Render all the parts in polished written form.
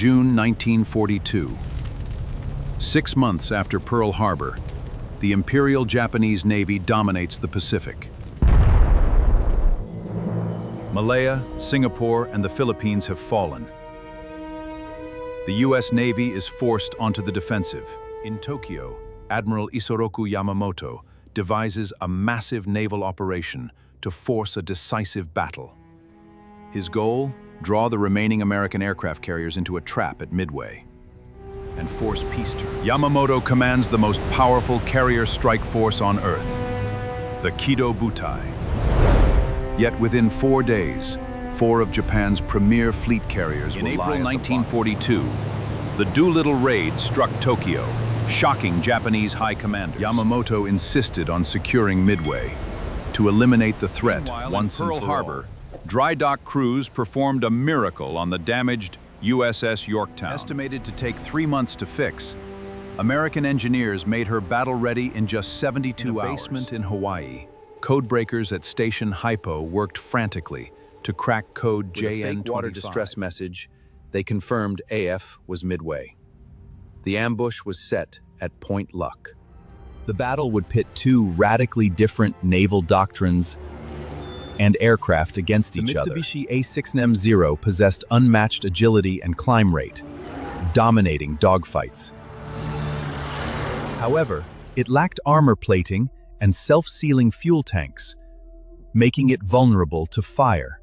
June 1942. 6 months after Pearl Harbor, the Imperial Japanese Navy dominates the Pacific. Malaya, Singapore, and the Philippines have fallen. The US Navy is forced onto the defensive. In Tokyo, Admiral Isoroku Yamamoto devises a massive naval operation to force a decisive battle. His goal? Draw the remaining American aircraft carriers into a trap at Midway and force peace terms. Yamamoto commands the most powerful carrier strike force on Earth, the Kido Butai. Yet within 4 days, 4 of Japan's premier fleet carriers were lying. In April 1942, the Doolittle raid struck Tokyo, shocking Japanese high commanders. Yamamoto insisted on securing Midway to eliminate the threat once and for all. Pearl Harbor, dry dock crews performed a miracle on the damaged USS Yorktown. Estimated to take 3 months to fix, American engineers made her battle-ready in just 72 hours. In a basement in Hawaii, codebreakers at Station HYPO worked frantically to crack code JN25. With a fake water distress message, they confirmed AF was Midway. The ambush was set at Point Luck. The battle would pit 2 radically different naval doctrines and aircraft against each other. The Mitsubishi A6M0 possessed unmatched agility and climb rate, dominating dogfights. However, it lacked armor plating and self-sealing fuel tanks, making it vulnerable to fire.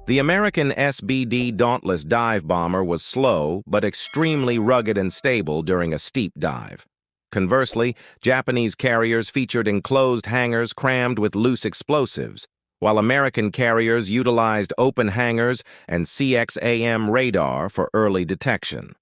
The American SBD Dauntless dive bomber was slow but extremely rugged and stable during a steep dive. Conversely, Japanese carriers featured enclosed hangars crammed with loose explosives, while American carriers utilized open hangars and CXAM radar for early detection.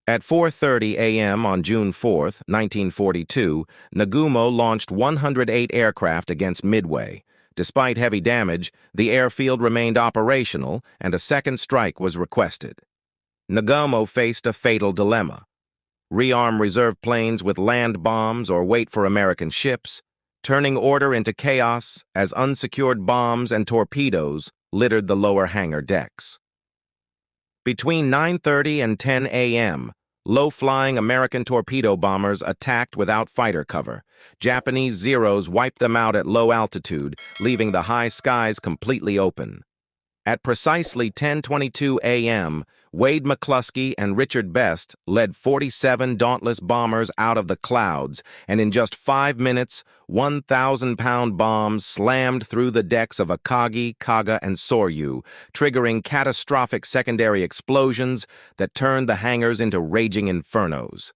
At 4:30 a.m. on June 4, 1942, Nagumo launched 108 aircraft against Midway. Despite heavy damage, the airfield remained operational and a second strike was requested. Nagumo faced a fatal dilemma: rearm reserve planes with land bombs or wait for American ships, turning order into chaos as unsecured bombs and torpedoes littered the lower hangar decks. Between 9:30 and 10 a.m., low-flying American torpedo bombers attacked without fighter cover. Japanese Zeros wiped them out at low altitude, leaving the high skies completely open. At precisely 10:22 a.m., Wade McCluskey and Richard Best led 47 Dauntless bombers out of the clouds, and in just 5 minutes, 1,000-pound bombs slammed through the decks of Akagi, Kaga, and Sōryū, triggering catastrophic secondary explosions that turned the hangars into raging infernos.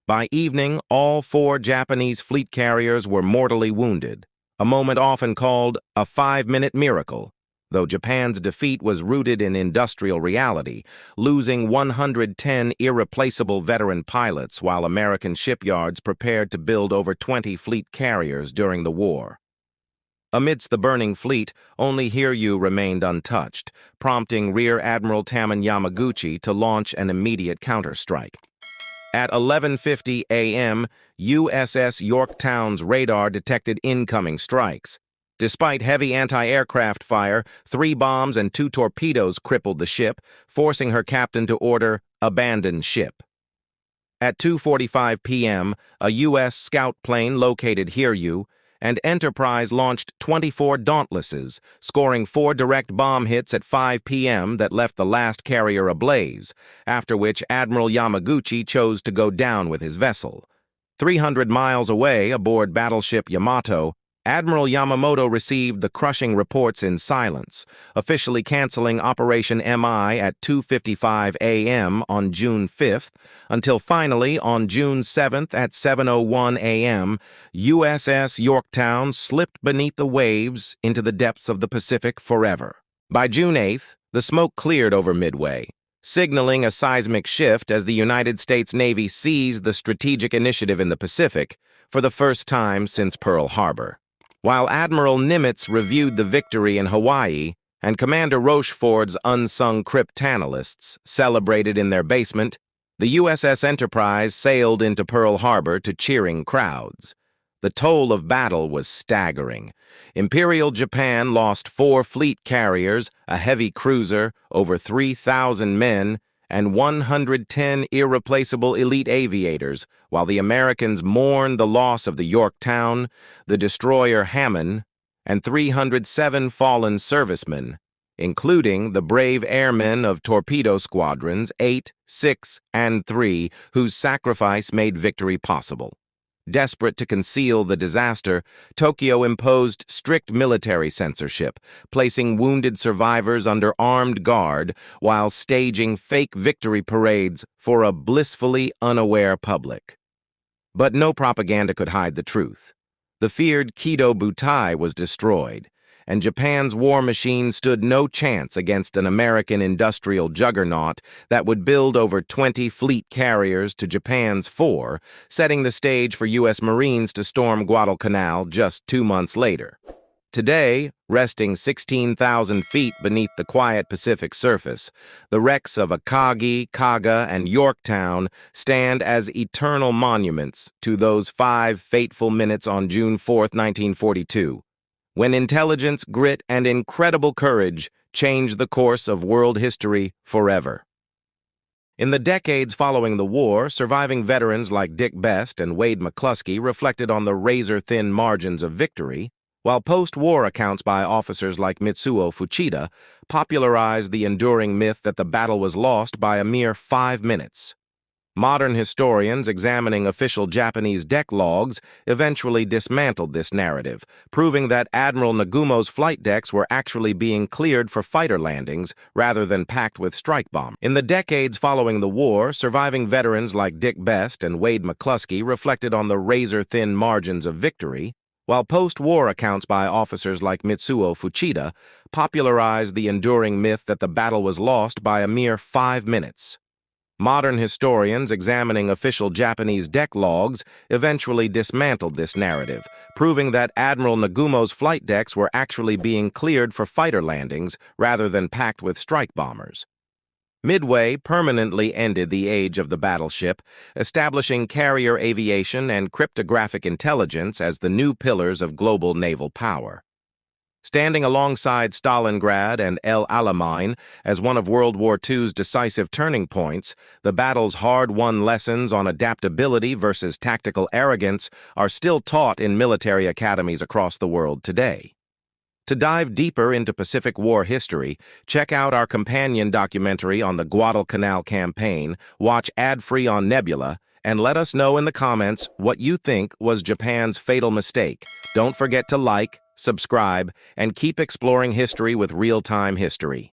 By evening, all 4 Japanese fleet carriers were mortally wounded, a moment often called a 5-minute miracle. Though Japan's defeat was rooted in industrial reality, losing 110 irreplaceable veteran pilots while American shipyards prepared to build over 20 fleet carriers during the war. Amidst the burning fleet, only Hiryū remained untouched, prompting Rear Admiral Taman Yamaguchi to launch an immediate counterstrike. At 11:50 a.m., USS Yorktown's radar detected incoming strikes. Despite heavy anti-aircraft fire, 3 bombs and 2 torpedoes crippled the ship, forcing her captain to order, "Abandon ship." At 2:45 p.m., a U.S. scout plane located Hiryū, and Enterprise launched 24 Dauntlesses, scoring 4 direct bomb hits at 5 p.m. that left the last carrier ablaze, after which Admiral Yamaguchi chose to go down with his vessel. 300 miles away, aboard battleship Yamato, Admiral Yamamoto received the crushing reports in silence, officially canceling Operation MI at 2:55 a.m. on June 5th, until finally, on June 7th at 7:01 a.m., USS Yorktown slipped beneath the waves into the depths of the Pacific forever. By June 8th, the smoke cleared over Midway, signaling a seismic shift as the United States Navy seized the strategic initiative in the Pacific for the first time since Pearl Harbor. While Admiral Nimitz reviewed the victory in Hawaii and Commander Rocheford's unsung cryptanalysts celebrated in their basement, the USS Enterprise sailed into Pearl Harbor to cheering crowds. The toll of battle was staggering. Imperial Japan lost 4 fleet carriers, a heavy cruiser, over 3,000 men, and 110 irreplaceable elite aviators, while the Americans mourned the loss of the Yorktown, the destroyer Hammond, and 307 fallen servicemen, including the brave airmen of torpedo squadrons 8, 6, and 3, whose sacrifice made victory possible. Desperate to conceal the disaster, Tokyo imposed strict military censorship, placing wounded survivors under armed guard while staging fake victory parades for a blissfully unaware public. But no propaganda could hide the truth. The feared Kido Butai was destroyed, and Japan's war machine stood no chance against an American industrial juggernaut that would build over 20 fleet carriers to Japan's 4, setting the stage for U.S. Marines to storm Guadalcanal just 2 months later. Today, resting 16,000 feet beneath the quiet Pacific surface, the wrecks of Akagi, Kaga, and Yorktown stand as eternal monuments to those 5 fateful minutes on June 4, 1942. When intelligence, grit, and incredible courage changed the course of world history forever. In the decades following the war, surviving veterans like Dick Best and Wade McCluskey reflected on the razor-thin margins of victory, while post-war accounts by officers like Mitsuo Fuchida popularized the enduring myth that the battle was lost by a mere 5 minutes. Modern historians examining official Japanese deck logs eventually dismantled this narrative, proving that Admiral Nagumo's flight decks were actually being cleared for fighter landings rather than packed with strike bombs. In the decades following the war, surviving veterans like Dick Best and Wade McCluskey reflected on the razor-thin margins of victory, while post-war accounts by officers like Mitsuo Fuchida popularized the enduring myth that the battle was lost by a mere 5 minutes. Modern historians examining official Japanese deck logs eventually dismantled this narrative, proving that Admiral Nagumo's flight decks were actually being cleared for fighter landings rather than packed with strike bombers. Midway permanently ended the age of the battleship, establishing carrier aviation and cryptographic intelligence as the new pillars of global naval power. Standing alongside Stalingrad and El Alamein as one of World War II's decisive turning points, the battle's hard-won lessons on adaptability versus tactical arrogance are still taught in military academies across the world today. To dive deeper into Pacific War history, check out our companion documentary on the Guadalcanal campaign, watch ad-free on Nebula, and let us know in the comments what you think was Japan's fatal mistake. Don't forget to like, subscribe, and keep exploring history with real-time history.